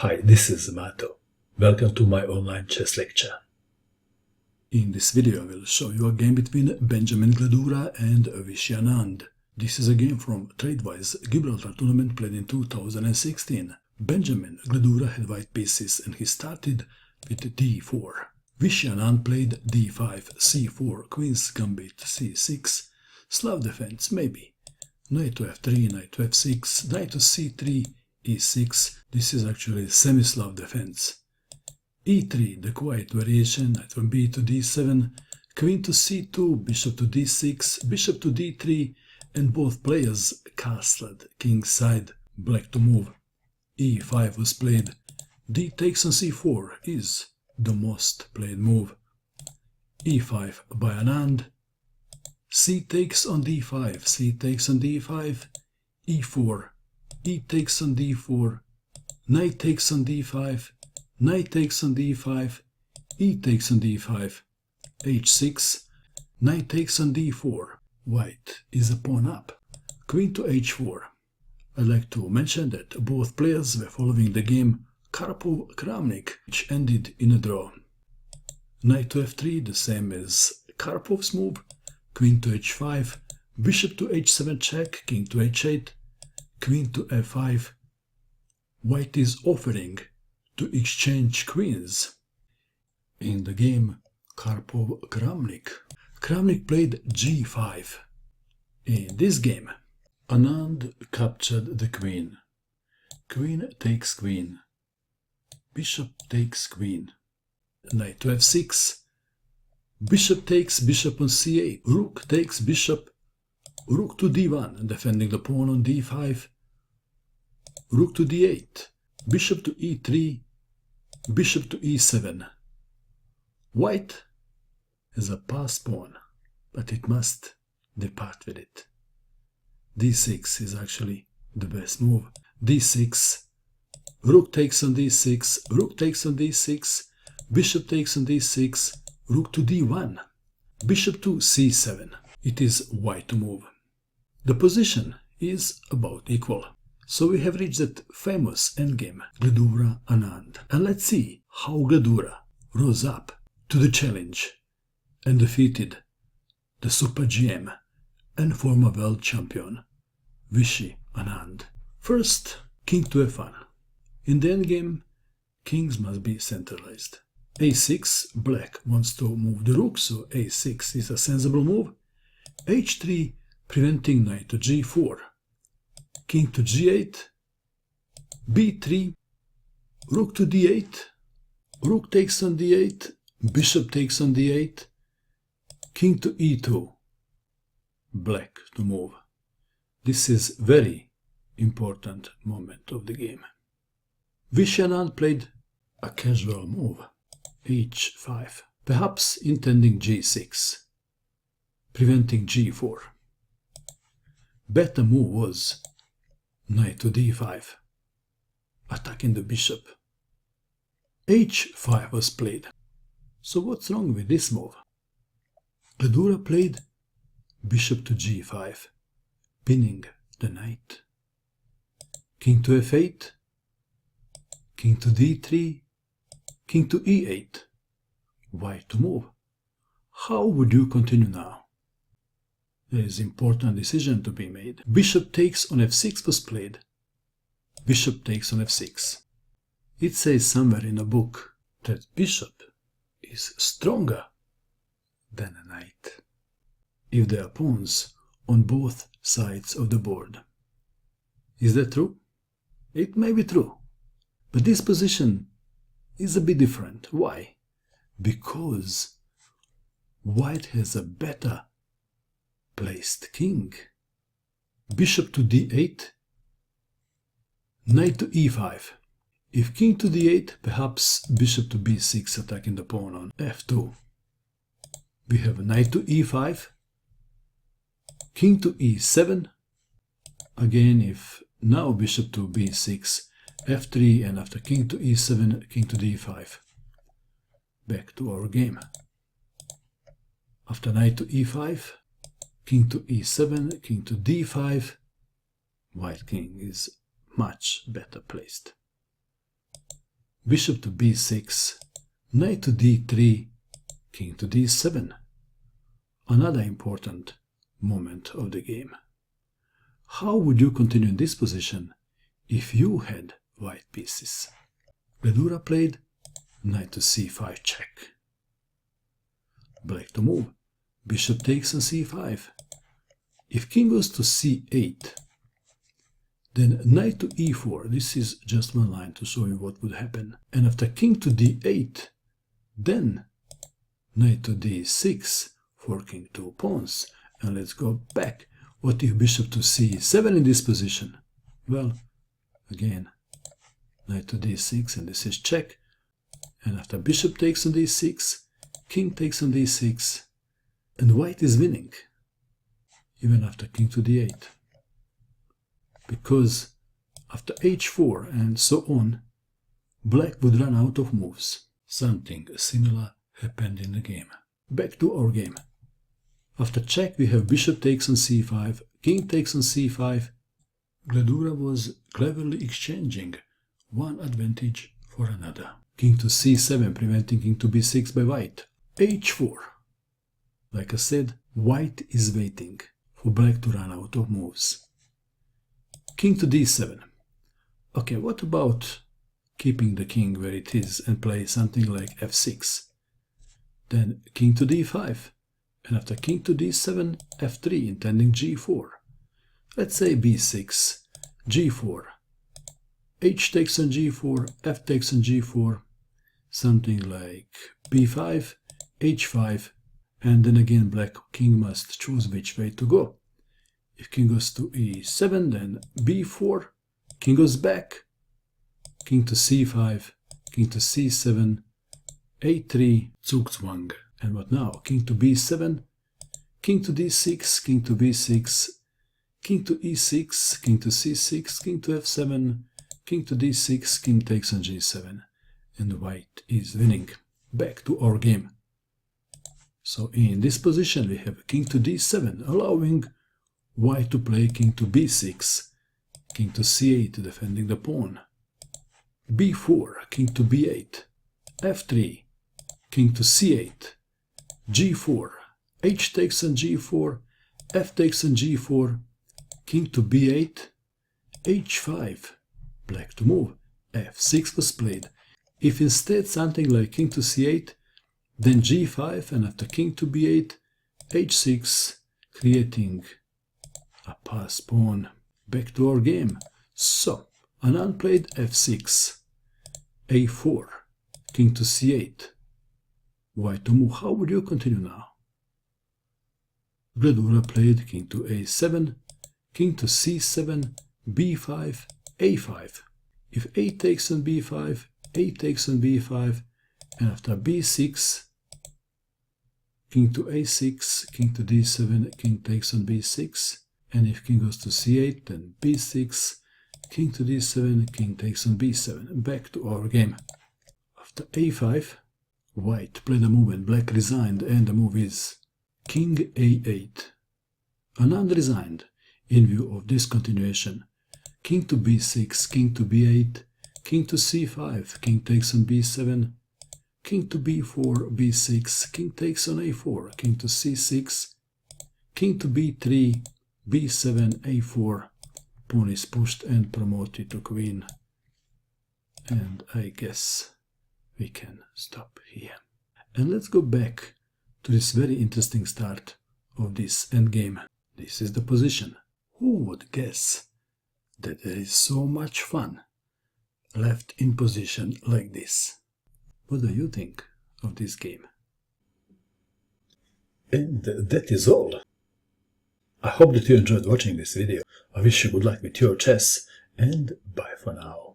Hi, this is Mato. Welcome to my online chess lecture. In this video I will show you a game between Benjamin Gledura and Viswanathan Anand. This is a game from Tradewise Gibraltar tournament played in 2016. Benjamin Gledura had white pieces and he started with d4. Viswanathan Anand played d5, c4, queen's gambit, c6, Slav defense maybe, knight to f3, knight to f6, knight to c3, e6. This is actually semi-Slav defense. e3, the quiet variation, knight from b to d7, queen to c2, bishop to d6, bishop to d3, and both players castled kingside, black to move. e5 was played. d takes on c4 is the most played move. e5 by Anand. c takes on d5, c takes on d5, e4, e takes on d4, knight takes on d5, knight takes on d5, e takes on d5, h6, knight takes on d4, white is a pawn up, queen to h4. I'd like to mention that both players were following the game Karpov-Kramnik, which ended in a draw. Knight to f3, the same as Karpov's move, queen to h5, bishop to h7 check, king to h8, queen to f5. White is offering to exchange queens. In the game Karpov-Kramnik, Kramnik played g5. In this game, Anand captured the queen. Queen takes queen. Bishop takes queen. Knight to f6. Bishop takes bishop on c8. Rook takes bishop. Rook to d1, defending the pawn on d5. Rook to d8. Bishop to e3. Bishop to e7. White has a passed pawn, but it must depart with it. d6 is actually the best move. d6. Rook takes on d6. Rook takes on d6. Bishop takes on d6. Rook to d1. Bishop to c7. It is white to move. The position is about equal. So we have reached that famous endgame, Gledura Anand. And let's see how Gledura rose up to the challenge and defeated the Super GM and former world champion, Viswanathan Anand. First, king to f1. In the endgame, kings must be centralized. a6, black wants to move the rook, so a6 is a sensible move. h3, preventing knight to g4. King to g8, b3, rook to d8, rook takes on d8, bishop takes on d8, king to e2, black to move. This is very important moment of the game. Viswanathan played a casual move, h5, perhaps intending g6, preventing g4. Better move was knight to d5, attacking the bishop. h5 was played. So what's wrong with this move? Gledura played bishop to g5, pinning the knight. King to f8, king to d3, king to e8, white to move. How would you continue now? There is an important decision to be made. Bishop takes on f6 was played. Bishop takes on f6. It says somewhere in a book that bishop is stronger than a knight if there are pawns on both sides of the board. Is that true? It may be true. But this position is a bit different. Why? Because white has a better placed king. Bishop to d8, knight to e5. If king to d8, perhaps bishop to b6 attacking the pawn on f2. We have knight to e5, king to e7. Again, if now bishop to b6, f3, and after king to e7, king to d5. Back to our game. After knight to e5, king to e7, king to d5. White king is much better placed. bishop to b6, knight to d3, king to d7. Another important moment of the game. How would you continue in this position if you had white pieces? Gledura played knight to c5 check. Black to move. Bishop takes on c5. If king goes to c8, then knight to e4. This is just one line to show you what would happen. And after king to d8, then knight to d6, forking two pawns. And let's go back. What if bishop to c7 in this position? Well, again, knight to d6, and this is check. And after bishop takes on d6, king takes on d6, and white is winning, even after king to d8. Because after h4 and so on, black would run out of moves. Something similar happened in the game. Back to our game. After check we have bishop takes on c5, king takes on c5. Gledura was cleverly exchanging one advantage for another. King to c7, preventing king to b6 by white. h4. Like I said, white is waiting for black to run out of moves. King to d7. Okay, what about keeping the king where it is and play something like f6? Then king to d5. And after king to d7, f3, intending g4. Let's say b6, g4. H takes on g4, f takes on g4. Something like b5, h5, and then again black king must choose which way to go. If king goes to e7, then b4, king goes back, king to c5, king to c7, a3, Zugzwang. And what now? King to b7, king to d6, king to b6, king to e6, king to c6, king to f7, king to d6, king takes on g7. And white is winning. Back to our game. So in this position we have king to d7, allowing white to play king to b6, king to c8, defending the pawn, b4, king to b8, f3, king to c8, g4, h takes on g4, f takes on g4, king to b8, h5, black to move, f6 was played. If instead something like king to c8, then g5, and after king to b8, h6, creating a pass pawn. Back to our game. So, Anand played f6, a4, king to c8, white to move. How would you continue now? Gledura played king to a7, king to c7, b5, a5. If a takes on b5, a takes on b5, and after b6, king to a6, king to d7, king takes on b6, and if king goes to c8, then b6, king to d7, king takes on b7. Back to our game. After a5, white played a move and black resigned, and the move is king a8. Anand resigned in view of this continuation. King to b6, king to b8, king to c5, king takes on b7, king to b4, b6, king takes on a4, king to c6, king to b3, b7, a4, pawn is pushed and promoted to queen. And I guess we can stop here. And let's go back to this very interesting start of this endgame. This is the position. Who would guess that there is so much fun left in position like this? What do you think of this game? And that is all. I hope that you enjoyed watching this video. I wish you good luck with your chess, and bye for now.